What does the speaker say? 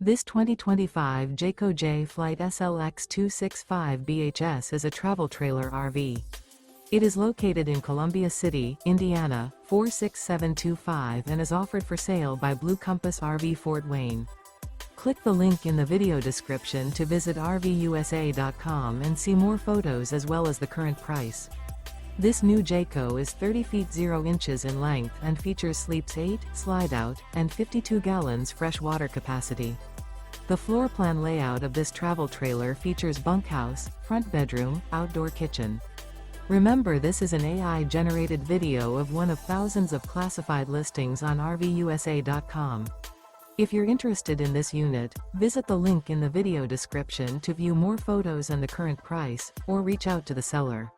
This 2025 Jayco Jay Flight SLX 265 BHS is a travel trailer RV. It is located in Columbia City, Indiana, 46725 and is offered for sale by Blue Compass RV Fort Wayne. Click the link in the video description to visit RVUSA.com and see more photos as well as the current price. This new Jayco is 30 feet 0 inches in length and features sleeps 8, Slideout, and 52 gallons fresh water capacity. The floor plan layout of this travel trailer features bunkhouse, front bedroom, outdoor kitchen. Remember, this is an AI-generated video of one of thousands of classified listings on RVUSA.com. If you're interested in this unit, visit the link in the video description to view more photos and the current price, or reach out to the seller.